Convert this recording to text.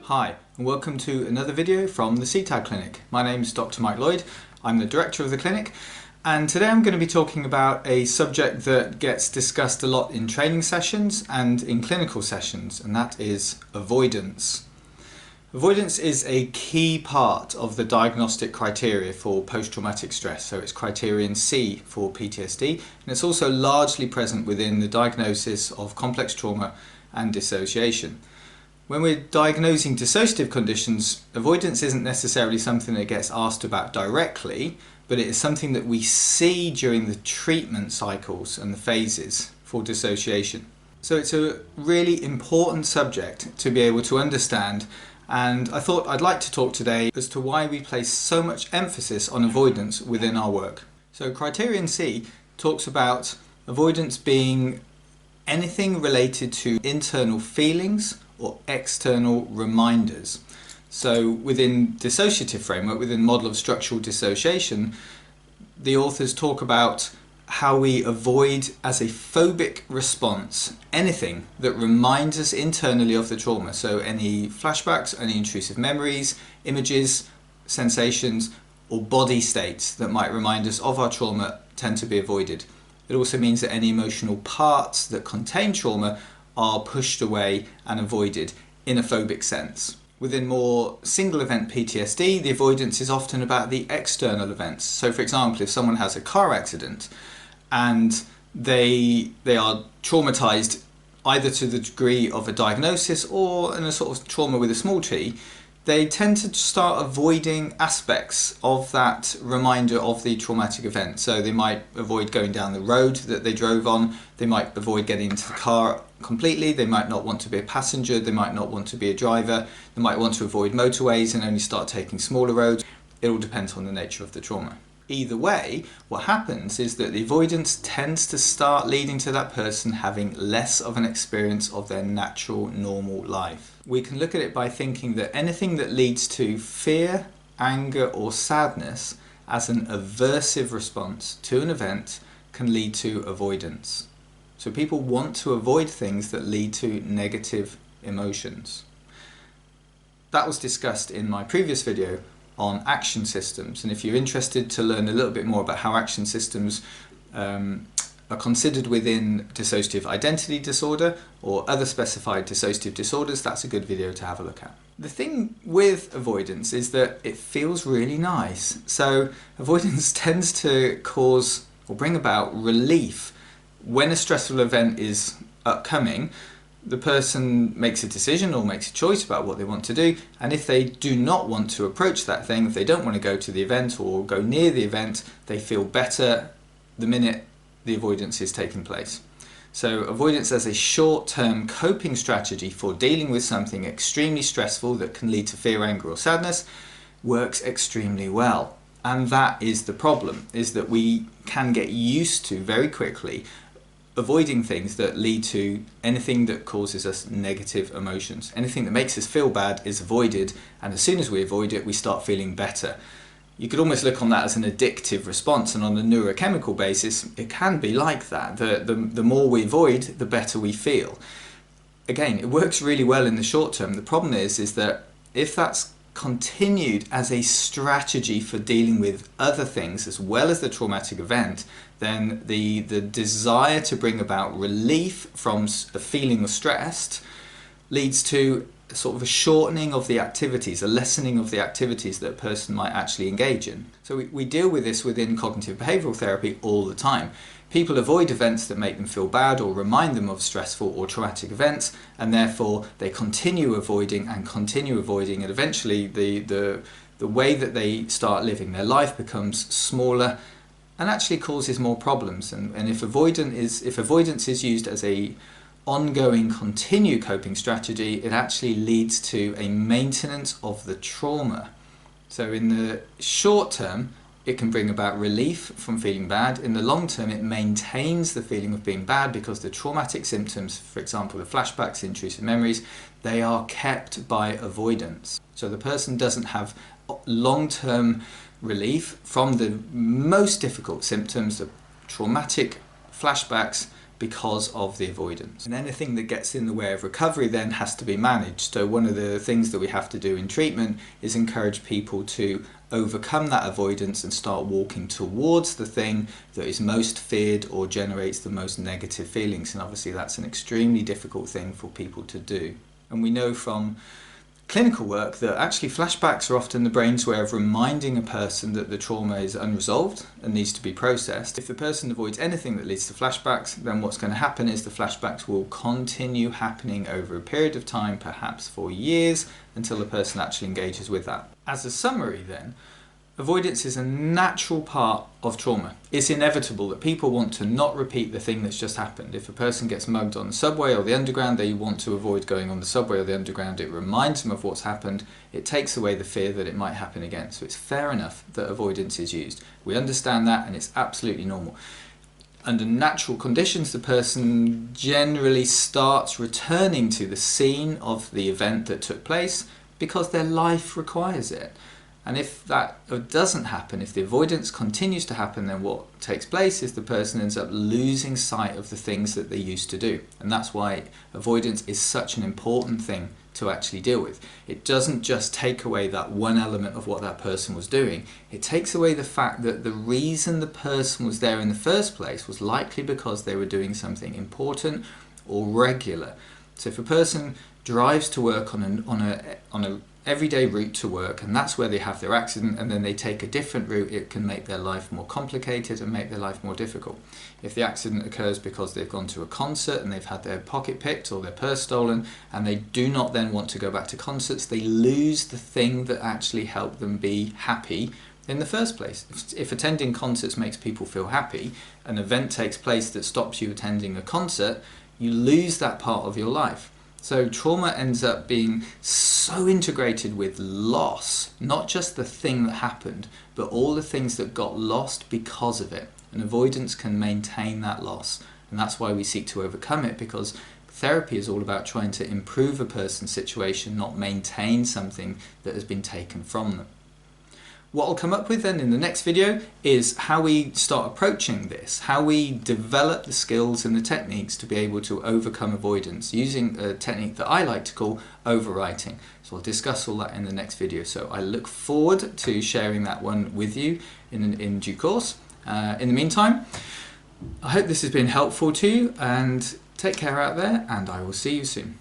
Hi, and welcome to another video from the CTAD Clinic. My name is Dr. Mike Lloyd. I'm the director of the clinic, and today I'm going to be talking about a subject that gets discussed a lot in training sessions and in clinical sessions, and that is avoidance. Avoidance is a key part of the diagnostic criteria for post-traumatic stress, so it's criterion C for PTSD, and it's also largely present within the diagnosis of complex trauma and dissociation. When we're diagnosing dissociative conditions, avoidance isn't necessarily something that gets asked about directly, but it is something that we see during the treatment cycles and the phases for dissociation. So it's a really important subject to be able to understand, and I thought I'd like to talk today as to why we place so much emphasis on avoidance within our work. So criterion C talks about avoidance being anything related to internal feelings or external reminders. So within dissociative framework, within model of structural dissociation, the authors talk about how we avoid as a phobic response anything that reminds us internally of the trauma. So any flashbacks, any intrusive memories, images, sensations, or body states that might remind us of our trauma tend to be avoided. It also means that any emotional parts that contain trauma are pushed away and avoided in a phobic sense. Within more single event PTSD, the avoidance is often about the external events. So for example, if someone has a car accident and they are traumatized either to the degree of a diagnosis or in a sort of trauma with a small t, they tend to start avoiding aspects of that reminder of the traumatic event. So they might avoid going down the road that they drove on, they might avoid getting into the car completely, they might not want to be a passenger, they might not want to be a driver, they might want to avoid motorways and only start taking smaller roads. It all depends on the nature of the trauma. Either way, what happens is that the avoidance tends to start leading to that person having less of an experience of their natural, normal life. We can look at it by thinking that anything that leads to fear, anger, or sadness as an aversive response to an event can lead to avoidance. So people want to avoid things that lead to negative emotions. That was discussed in my previous video on action systems, and if you're interested to learn a little bit more about how action systems are considered within dissociative identity disorder or other specified dissociative disorders, that's a good video to have a look at. The thing with avoidance is that it feels really nice. So avoidance tends to cause or bring about relief. When a stressful event is upcoming, the person makes a decision or makes a choice about what they want to do, and if they do not want to approach that thing, if they don't want to go to the event or go near the event, they feel better the minute the avoidance is taking place. So avoidance as a short-term coping strategy for dealing with something extremely stressful that can lead to fear, anger or sadness works extremely well. And that is the problem, is that we can get used to very quickly avoiding things that lead to anything that causes us negative emotions. Anything that makes us feel bad is avoided, and as soon as we avoid it, we start feeling better. You could almost look on that as an addictive response, and on a neurochemical basis, it can be like that. The more we avoid, the better we feel. Again, it works really well in the short term. The problem is that if that's continued as a strategy for dealing with other things as well as the traumatic event, then the desire to bring about relief from a feeling of stress leads to sort of a shortening of the activities, a lessening of the activities that a person might actually engage in. So we deal with this within cognitive behavioural therapy all the time. People avoid events that make them feel bad or remind them of stressful or traumatic events, and therefore they continue avoiding, and eventually the way that they start living their life becomes smaller and actually causes more problems. And if avoidance is used as a ongoing, continued coping strategy, it actually leads to a maintenance of the trauma. So in the short term, it can bring about relief from feeling bad. In the long term, it maintains the feeling of being bad because the traumatic symptoms, for example, the flashbacks, intrusive memories, they are kept by avoidance. So the person doesn't have long-term relief from the most difficult symptoms, the traumatic flashbacks, because of the avoidance. And anything that gets in the way of recovery then has to be managed. So one of the things that we have to do in treatment is encourage people to overcome that avoidance and start walking towards the thing that is most feared or generates the most negative feelings. And obviously that's an extremely difficult thing for people to do. And we know from clinical work that actually flashbacks are often the brain's way of reminding a person that the trauma is unresolved and needs to be processed. If the person avoids anything that leads to flashbacks, then what's going to happen is the flashbacks will continue happening over a period of time, perhaps for years, until the person actually engages with that. As a summary then, avoidance is a natural part of trauma. It's inevitable that people want to not repeat the thing that's just happened. If a person gets mugged on the subway or the underground, they want to avoid going on the subway or the underground. It reminds them of what's happened. It takes away the fear that it might happen again. So it's fair enough that avoidance is used. We understand that, and it's absolutely normal. Under natural conditions, the person generally starts returning to the scene of the event that took place because their life requires it. And if that doesn't happen, if the avoidance continues to happen, then what takes place is the person ends up losing sight of the things that they used to do. And that's why avoidance is such an important thing to actually deal with. It doesn't just take away that one element of what that person was doing. It takes away the fact that the reason the person was there in the first place was likely because they were doing something important or regular. So if a person drives to work on a everyday route to work, and that's where they have their accident, and then they take a different route, it can make their life more complicated and make their life more difficult. If the accident occurs because they've gone to a concert and they've had their pocket picked or their purse stolen, and they do not then want to go back to concerts, they lose the thing that actually helped them be happy in the first place. If attending concerts makes people feel happy, an event takes place that stops you attending a concert, you lose that part of your life. So trauma ends up being so integrated with loss, not just the thing that happened, but all the things that got lost because of it. And avoidance can maintain that loss. And that's why we seek to overcome it, because therapy is all about trying to improve a person's situation, not maintain something that has been taken from them. What I'll come up with then in the next video is how we start approaching this, how we develop the skills and the techniques to be able to overcome avoidance using a technique that I like to call overwriting. So I'll discuss all that in the next video. So I look forward to sharing that one with you in due course. In the meantime, I hope this has been helpful to you, and take care out there, and I will see you soon.